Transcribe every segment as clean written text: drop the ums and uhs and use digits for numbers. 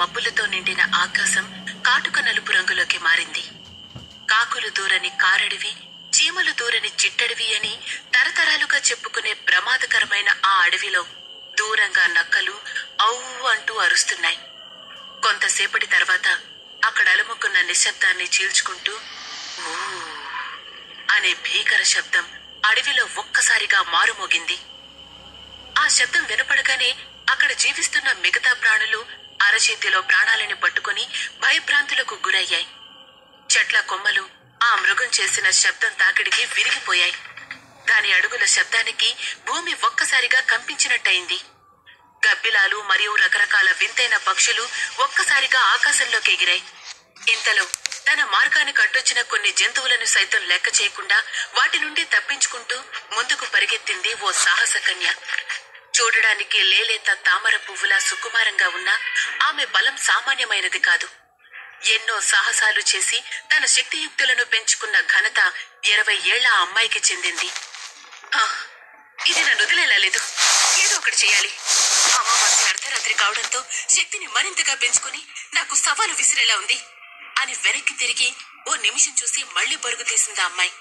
మబ్బులతో నిండిన ఆకాశం కాటుక నలుపు రంగులోకి మారింది. కాకులు దూరని కారడివి, చీమలు దూరని చిట్టడివి అని తరతరాలుగా చెప్పుకునే ప్రమాదకరమైన ఆ అడవిలో దూరంగా నక్కలు ఔ అంటూ అరుస్తున్నాయి. కొంతసేపటి తర్వాత అక్కడ అలుముకున్న నిశ్శబ్దాన్ని చీల్చుకుంటూ ఊ అనే భీకర శబ్దం అడవిలో ఒక్కసారిగా మారుమోగింది. ఆ శబ్దం వినపడగానే అక్కడ జీవిస్తున్న మిగతా ప్రాణులు అరచేతిలో ప్రాణాలని పట్టుకుని భయభ్రాంతులకు గురయ్యాయి. చెట్ల కొమ్మలు ఆ మృగం చేసిన శబ్దం తాకిడికి విరిగిపోయాయి. దాని అడుగుల శబ్దానికి భూమి ఒక్కసారిగా కంపించినట్టయింది. గబ్బిలాలు మరియు రకరకాల వింతైన పక్షులు ఒక్కసారిగా ఆకాశంలోకి ఎగిరాయి. ఇంతలో తన మార్గానికి అడ్డొచ్చిన కొన్ని జంతువులను సైతం లెక్క చేయకుండా వాటి నుండి తప్పించుకుంటూ ముందుకు పరిగెత్తింది ఓ సాహస కన్య. చూడడానికి లేలేత తామర పువ్వులా సుకుమారంగా ఉన్న ఆమె బలం సామాన్యమైనది కాదు. ఎన్నో సాహసాలు చేసి తన శక్తియుక్తులను పెంచుకున్న ఘనత 20 ఏళ్ల ఆ అమ్మాయికి చెందింది. ఇది నన్ను వదిలేలా లేదు, ఏదో ఒకటి చేయాలి. అమావాస్య అర్ధరాత్రి కావడంతో శక్తిని మరింతగా పెంచుకుని నాకు సవాలు విసిరేలా ఉంది అని వెనక్కి తిరిగి ఓ నిమిషం చూసి మళ్లీ పరుగు తీసింది ఆ అమ్మాయి.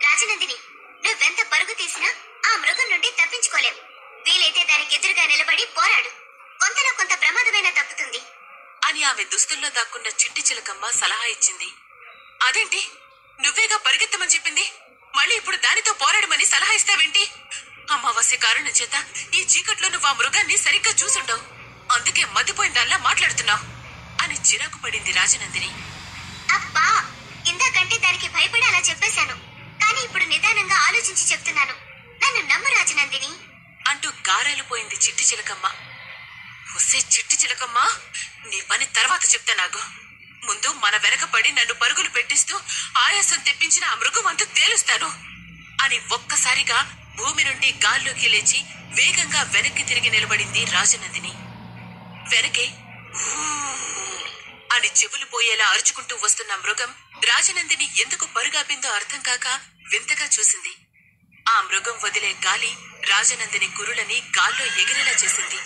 రాజనందిని, నువ్వెంత పరుగు తీసినా ఆ మృగం నుండి తప్పించుకోలేవు. వీలైతే దానికి ఎదురుగా నిలబడి పోరాడు, కొంతలో కొంత ప్రమాదమైన తప్పుతుంది అని ఆమె దుస్తుల్లో దాక్కున్న చిట్టి చిలకమ్మ సలహా ఇచ్చింది. అదేంటి, నువ్వేగా పరిగెత్తమని చెప్పింది, మళ్ళీ ఇప్పుడు దానితో పోరాడమని సలహా ఇస్తావేంటి? అమావాస్య కారణం చేత ఈ చీకట్లో నువ్వు ఆ మృగాన్ని సరిగ్గా చూసుండవు, అందుకే మతిపోయిందల్లా మాట్లాడుతున్నావు అని చిరాకు పడింది రాజనందిని. అబ్బా, ఇందాకంటే దానికి భయపడి అలా చెప్పేశాను, కానీ ఇప్పుడు నిదానంగా ఆలోచించి చెప్తున్నాను, నన్ను నమ్ము రాజనందిని అంటూ గారాలిపోయింది చిట్టి చిలకమ్మ. ఒసే చిట్టి చిలకమ్మ, నీ పని తర్వాత చెప్తా. నాకు ముందు మన వెనకపడి నన్ను పరుగులు పెట్టిస్తూ ఆయాసం తెప్పించిన ఆ మృగం అంతా తేలుస్తాను అని ఒక్కసారిగా భూమి నుండి గాల్లోకి లేచి వేగంగా వెనక్కి తిరిగి నిలబడింది రాజనందిని. వెనకే అని చెవులు పోయేలా అరుచుకుంటూ వస్తున్న మృగం రాజనందిని ఎందుకు పరుగాపిందో అర్థం కాక వింతగా చూసింది. ఆ మృగం వదిలే గాలి రాజనందిని కురులని గాల్లో ఎగిరేలా చేసింది.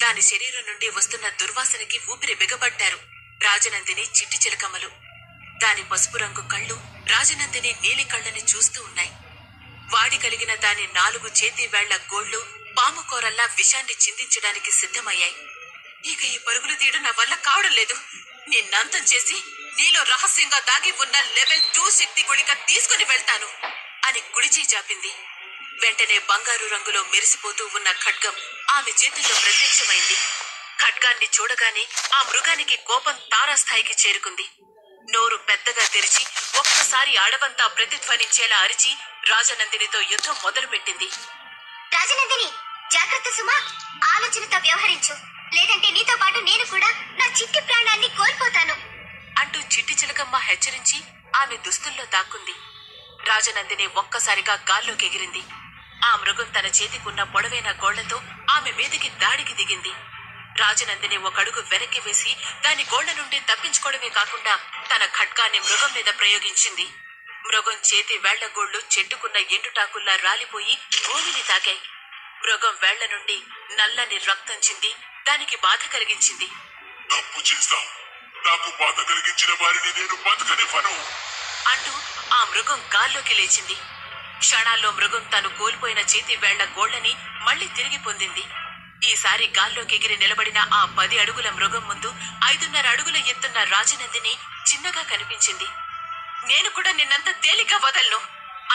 దాని శరీరం నుండి వస్తున్న దుర్వాసనకి ఊపిరి బిగబడ్డారు రాజనందిని చిట్టి చిలకమ్మలు. దాని పసుపు రంగు కళ్ళు రాజనందిని నీలి కళ్ళని చూస్తూ ఉన్నాయి. వాడి కలిగిన దాని 4 చేతి వేళ్ల గోళ్లు పాము కోరల్లా విషాన్ని చిందించడానికి సిద్ధమయ్యాయి. ఇక ఈ పరుగులు తీయడం నా వల్ల కావడం లేదు, నిన్నంతం చేసి నీలో రహస్యంగా దాగి ఉన్న లెవెల్ 2 శక్తి గుళిక తీసుకుని వెళ్తాను అని కుడిచే చాపింది. వెంటనే బంగారు రంగులో మెరిసిపోతూ ఉన్న ఖడ్గం ఆమె చేతుల్లో ప్రత్యక్షమైంది. ఖడ్గాన్ని చూడగానే ఆ మృగానికి కోపం తారాస్థాయికి చేరుకుంది. నోరు పెద్దగా తెరిచి ఒక్కసారి అడవంతా ప్రతిధ్వనించేలా అరిచి రాజనందినితో యుద్ధం మొదలుపెట్టింది. రాజనందిని, జాగ్రత్త సుమా, ఆలోచనతో వ్యవహరించు, లేదంటే నీతో పాటు నేను కూడా నా చిట్టి ప్రాణాన్ని కోల్పోతాను అంటూ చిట్టి చిలకమ్మ హెచ్చరించి ఆమె దుస్తుల్లో దాక్కుంది. రాజనందిని ఒక్కసారిగా గాల్లోకి ఎగిరింది. ఆ మృగం తన చేతికున్న పొడవైన గోళ్లతో ఆమె మీదికి దాడికి దిగింది. రాజనందిని ఒక అడుగు వెనక్కి వేసి దాని గోళ్ల నుండి తప్పించుకోవడమే కాకుండా తన ఖడ్గాన్ని మృగం మీద ప్రయోగించింది. మృగం చేతి వేళ్ల గోళ్లు చెట్టుకున్న ఎండుటాకుల్లా రాలిపోయి భూమిని తాకాయి. మృగం వేళ్ల నుండి నల్లని రక్తం చింది దానికి బాధ కలిగించింది. తప్పు చేశావు, నాకు బాధ కలిగించిన వారిని నేను బతకనివ్వను అంటూ ఆ మృగం గాల్లోకి లేచింది. క్షణాల్లో మృగం తను కోల్పోయిన చేతి వేళ్ల గోళ్లని మళ్లీ తిరిగి పొందింది. ఈసారి గాల్లోకి ఎగిరి నిలబడిన ఆ 10 అడుగుల మృగం ముందు 5.5 అడుగుల ఎత్తున్న రాజనందిని చిన్నగా కనిపించింది. నేను కూడా నిన్నంత తేలిక వదలను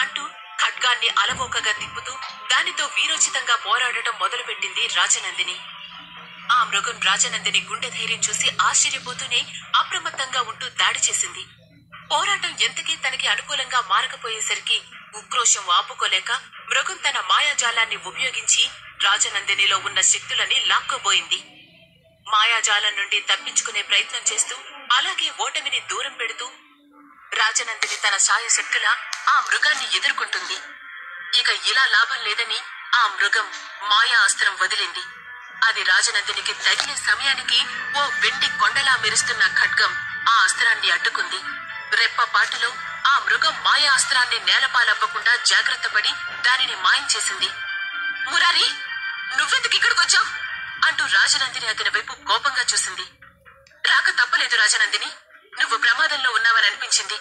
అంటూ ఖడ్గాన్ని అలవోకగా తిప్పుతూ దానితో వీరోచితంగా పోరాడటం మొదలుపెట్టింది రాజనందిని. ఆ మృగం రాజనందిని గుండె ధైర్యం చూసి ఆశ్చర్యపోతూనే అప్రమత్తంగా ఉంటూ దాడి చేసింది. పోరాటం ఎంతకీ తనకి అనుకూలంగా మారకపోయేసరికి ఉక్రోషం ఆపుకోలేక మృగం తన మాయాజాలాన్ని ఉపయోగించి రాజనందినిలో ఉన్న శక్తులని లాక్కోబోయింది. మాయాజాలం నుండి తప్పించుకునే ప్రయత్నం చేస్తూ అలాగే ఓటమిని దూరం పెడుతూ రాజనందిని తన శాయశక్తులా ఆ మృగాన్ని ఎదుర్కొంటుంది. ఇక ఇలా లాభం లేదని ఆ మృగం మాయా అస్త్రం వదిలింది. అది రాజనందినికి తగిలే సమయానికి ఓ వెండి కొండలా మెరుస్తున్న ఖడ్గం ఆ అస్త్రాన్ని అడ్డుకుంది. రెప్పపాటులో ఆ మృగం మాయా అస్త్రాన్ని నేలపాలవ్వకుండా జాగ్రత్త పడి దానిని మాయం చేసింది. మురారి, నువ్వెందుకు ఇక్కడికొచ్చావు అంటూ రాజనందిని అతని వైపు కోపంగా చూసింది. రాజనందిని, నువ్వు ప్రమాదంలో ఉన్నావని అనిపించింది.